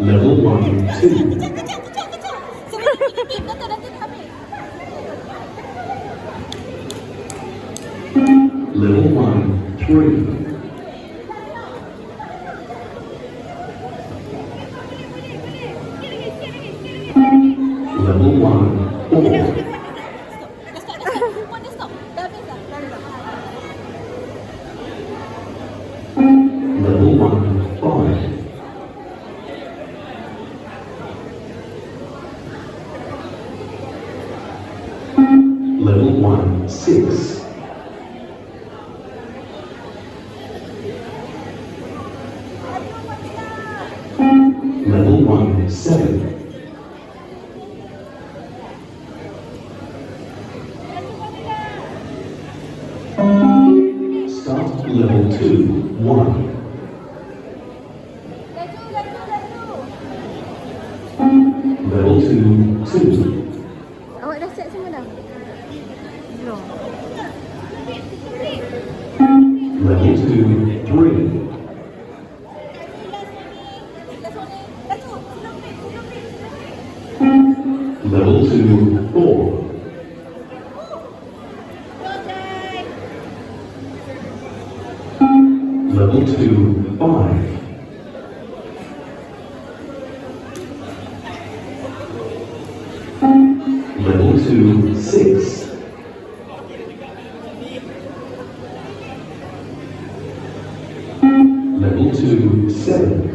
Level 1, 2. Kejap. Sebelum pergi game, nanti habis. Level 1, 3. Level 1, 4. Dah stop. Puan dah stop. Dah habis dah. Level 1, 5. Level 1, 6. Level 1, 7. Start level 2, 1. Level 2, 2. Awak dah set semua dah? Belum. Level 2, 3. Level 2, 4. Level 2, 5. Level 2, 6. Level 2, 7.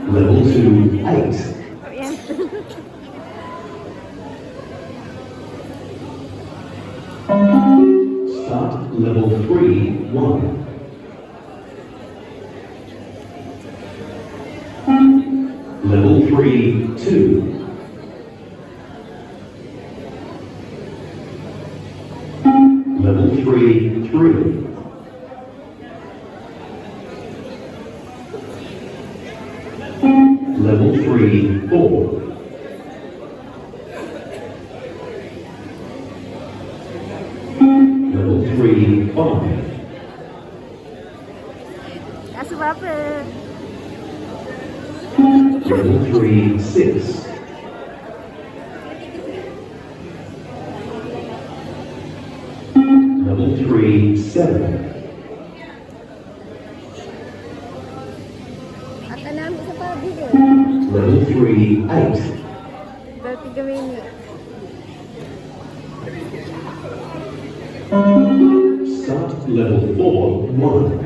Level 2, 8. Start level 3, 1. Level 3, 2. Level 3, 3. Level 3, 4. Level 3, 5. Rasa berapa? Level 3, 6. Level 3, 7. Akan ambil sampai habis ke? Level 3, 8. Dah 3 minit. Start level 4, 1.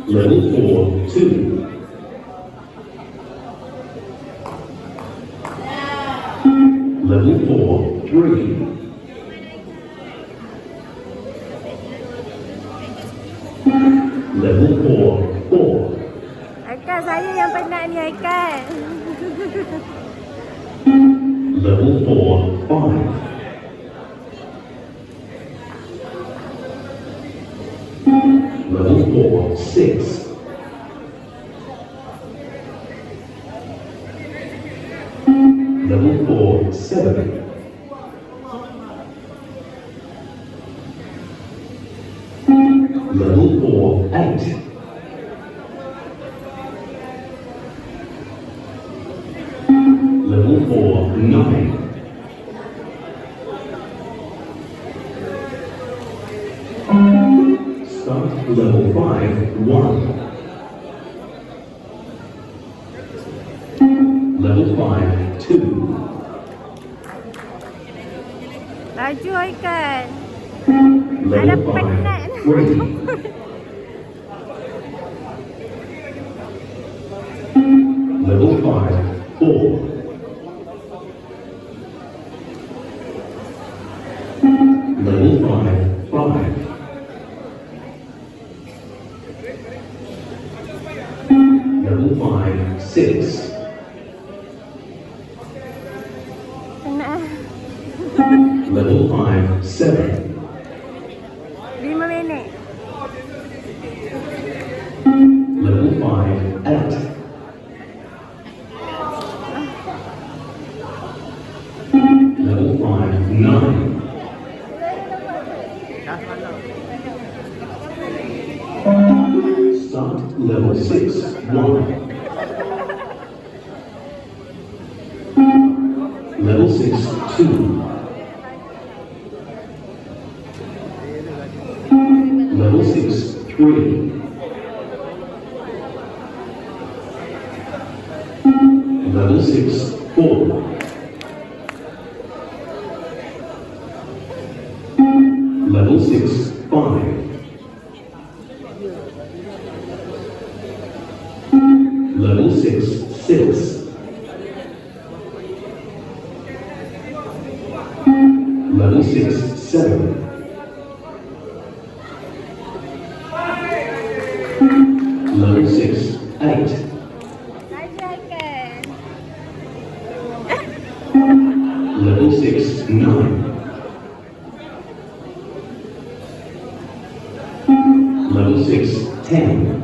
Level 4, 2. Level 4, 3. Level 4, 4. Haikal, saya yang penat ni Haikal. Level 4, 5. Level 4, 6. Level 4, 7. Level 4, 8. Level 4, 9. Start level 5, 1. Level 5, 2. Laju Haikal. Level Ada penat. 5, 3. Level 5, 4. Level 5, 5. Level 5, 6. Penat. Level 5, 7. 5 minit. Level 5, 8. Level 5, 9. Level 6, 1. Level 6, 2. Level 6, 3. Level 6, 4. Level 6, 5. Level 6, 6. Level 6, 7. Level 6, 8. Hi, Dragon. Level 6, 9. Level 6, 10.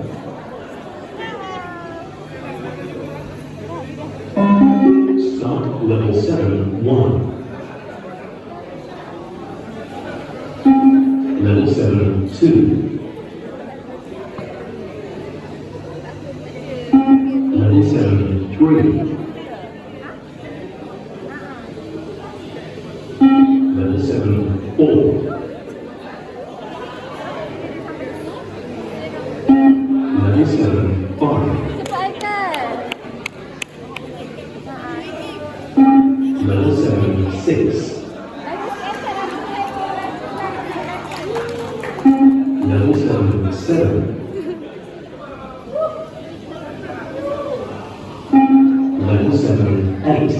Start level 7, 1. Level 7, 2. Level 7, 3. Level 7, 4. Level 7, 5. Cepat Aikal. Level 7, 6. Level 7, 7. Level 7, 8.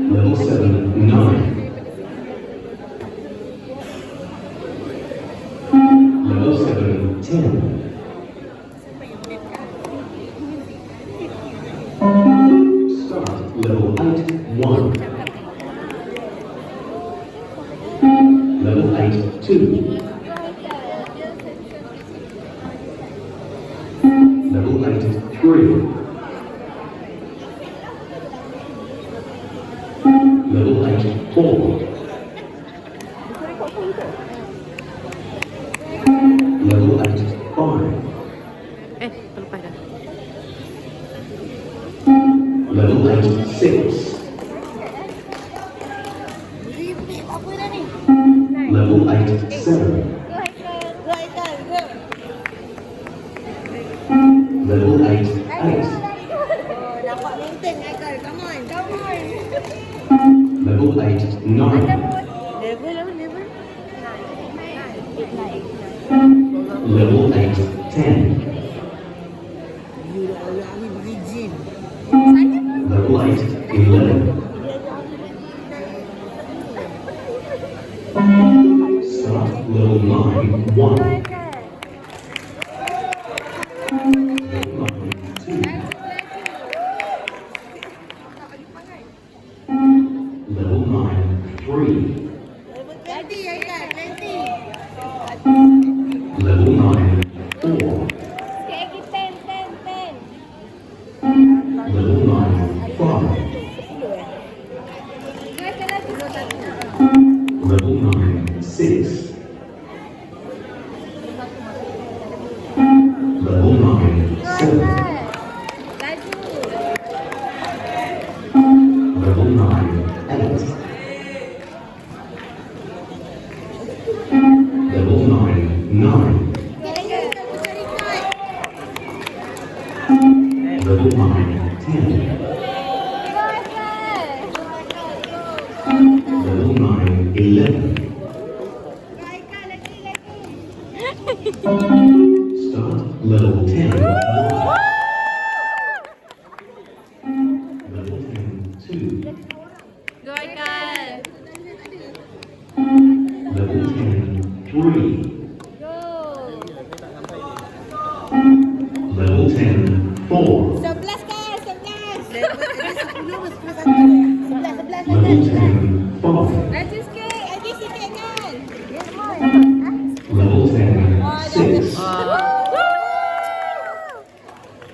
Level 7, 9. Level 7, 10. Start level 8, 1. Level 8, 2. Level 8, 3. Level 8, 4. Level 8, 5. Terlepas dah. Level 8, 6. Apa dah ni? Level 8, 7. Go Aikal. Go Aikal, go. Level 8, 8. Oh, dapat maintain Aikal. Come on. Come on. Level 8, 9. Level. Level 8, 10. Level 8, 11. Start level 9, 1. Level 9, 2. Level 9, 3. Ganti Aikal, ganti. Level 9, 4. Sikit lagi 10. Level 9, 5. Go Aikal lagi sikit. Level 9, 6. Level 9, 7. Laju. Level 9, 8. Level 9, 9. Level 9, 10. Go Aikal. Level 9, 11. Start level 10, 1. Level 10, 2. Go Aikal. Level 10, 3. Go. Level 10, 4. 11 kan, 11. Level 10, 11. Level 10,